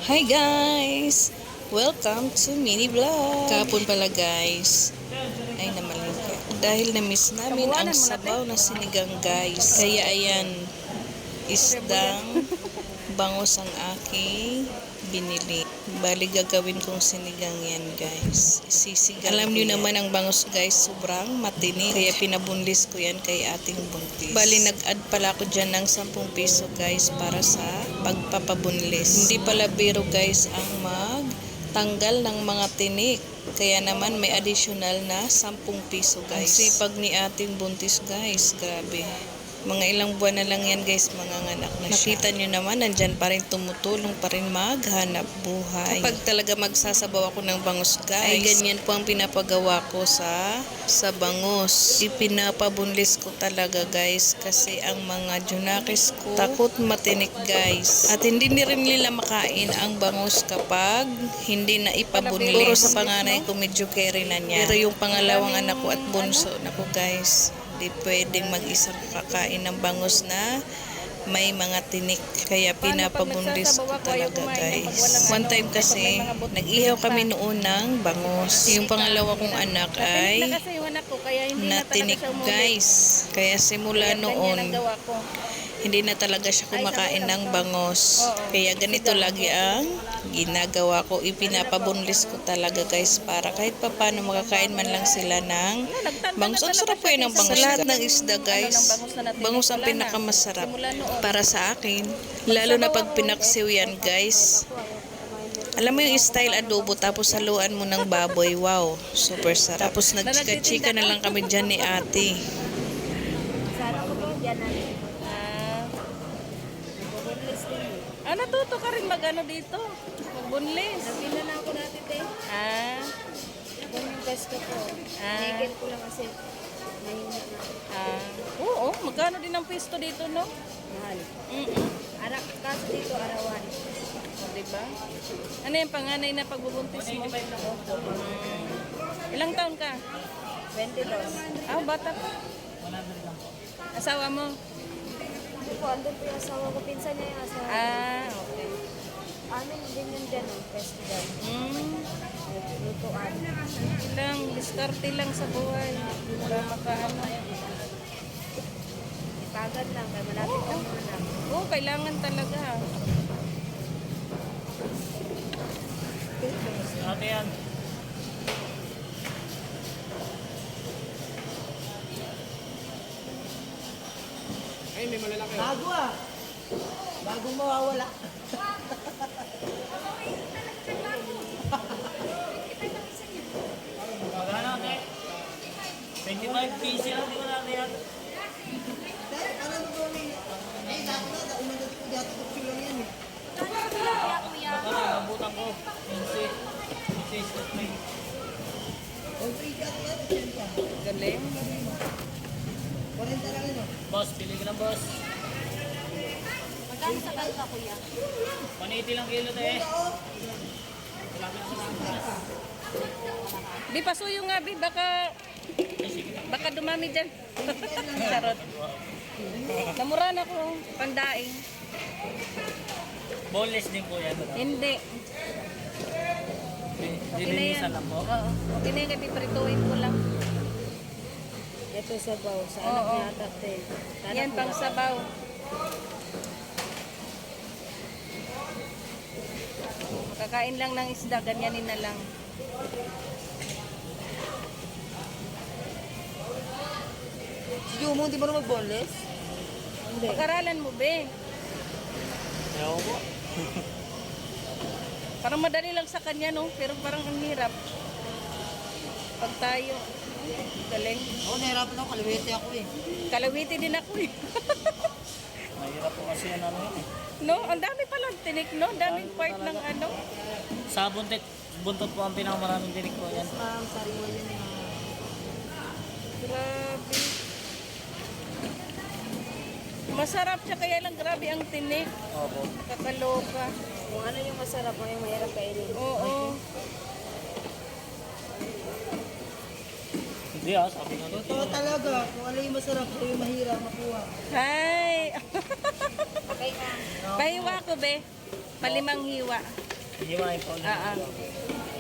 Hi guys! Welcome to mini vlog. Kahapon pala guys. Ay namalingka. Dahil na-miss namin ang sabaw na sinigang guys. Kaya ayan, isdang bangus ang aking binili. Bali gagawin kong sinigang yan guys. Sisigang. Alam niyo naman ang bangus guys, sobrang matinik. Kaya pinabunlis ko yan kay ating buntis. Bali nag-add pala ako dyan ng 10 piso guys para sa pagpapabunlis. Hindi pala biro guys ang magtanggal ng mga tinik. Kaya naman may additional na 10 piso guys. Ang sipag ni ating buntis guys. Grabe. Mga ilang buwan na lang yan guys, manganganak na siya. Nakita nyo naman, nandyan pa rin tumutulong pa rin maghanap buhay. Kapag talaga magsasabaw ako ng bangus guys, ay ganyan po ang pinapagawa ko sa bangus. Ipinapabunlis ko talaga guys, kasi ang mga junakis ko takot matinik guys. At hindi rin nila makain ang bangus kapag hindi na ipabunlis. Puro sa panganay ko medyo carry na niya. Pero yung pangalawang anak ko at bunso, naku guys, di pwedeng mag-isang kakain ng bangus na may mga tinik. Kaya pinapabunlis ko talaga guys. One time kasi, nag-ihaw kami noon ng bangus. Yung pangalawa kong anak ay natinik guys. Kaya simula noon, hindi na talaga siya kumakain ng bangus. Kaya ganito lagi ang ginagawa ko. Ipinapabunlis ko talaga guys para kahit paano makakain man lang sila ng bangus. Ang sarap po yun ng bangus. Sa lahat ng isda guys, bangus ang pinakamasarap para sa akin. Lalo na pag pinaksiw yan guys. Alam mo yung style adobo tapos haluan mo ng baboy. Wow, super sarap. Tapos nagchika-chika na lang kami dyan ni ate. Natuto ka rin mag-ano dito? Magbunlis. Napila na ako natin eh. Kung yung best ko po. Naked ko lang kasi mahina na. Oo, magkano din ang pisto dito, no? Mahal. Arak, Kaso dito arawan. diba? Ano yung panganay na pagbubuntis mo? Ilang taon ka? 22. Bata pa. Asawa mo? Hindi po, andun po yung asawa ko. Pinsan niya yung asawa. Okay. Amin din yung dyan, festival. Lutuan. Ilang, diskarte lang sa buhay. Para makaano. Ipagad lang, kaya malapit lang mga anak. Oo, kailangan talaga. Ate yan. Ay, may malalaki. Bago ah. Bagong mawawala. Magkano ate? 25 piso lang, di ba natin yan? Dahil parang nagawin. Eh, dati na, umanod ko dati ko sila yan eh. Magkano, nabutan ko. 15. 15 is free. All free dati yan, 80. Galing. 40 lang yun oh. Boss, pili ka ng boss. Magkano sa kalpa, kuya? 180 lang kilo to eh. Di pasuyo nga, Bi. Baka dumami dyan. Charot. Namura na ko. Pandaing. Boneless din po yan. Hindi. Dilinisan lang po. Oo. Okay na yung piprituin ko lang. Ito sabaw. Sa anak Oo. niya atat eh. Yan pang sabaw. Kakain lang ng isda, ganyanin na lang. Si Jumo, di ba naman boneless? Hindi. Pag-aralan mo, Be. Ayaw po. Parang madali lang sa kanya, no? Pero parang ang hirap. Pag tayo, galing. Ako, nahirapan ako. Kaliwete ako eh. Kalawiti din ako eh. Mahirap po kasi yan ano yun eh. No? Ang dami palang tinik, no? Ang daming part ng ano. Sa buntot po ang pinakamaraming tinik po yan. Ma'am, sariwa yan eh. Grabe. Masarap siya, kaya lang grabe ang tinik. Opo. Kakaloka. Kung ano yung masarap mo, yung mahirap kainin. Oo. Hindi sabi nga dito. Totoo talaga. Kung ano yung masarap, ito yung mahirap makuha. Hi! Okay na. Pahiwa ko, Be. Palimang hiwa. Hiwain pa ulit. Ah, ah.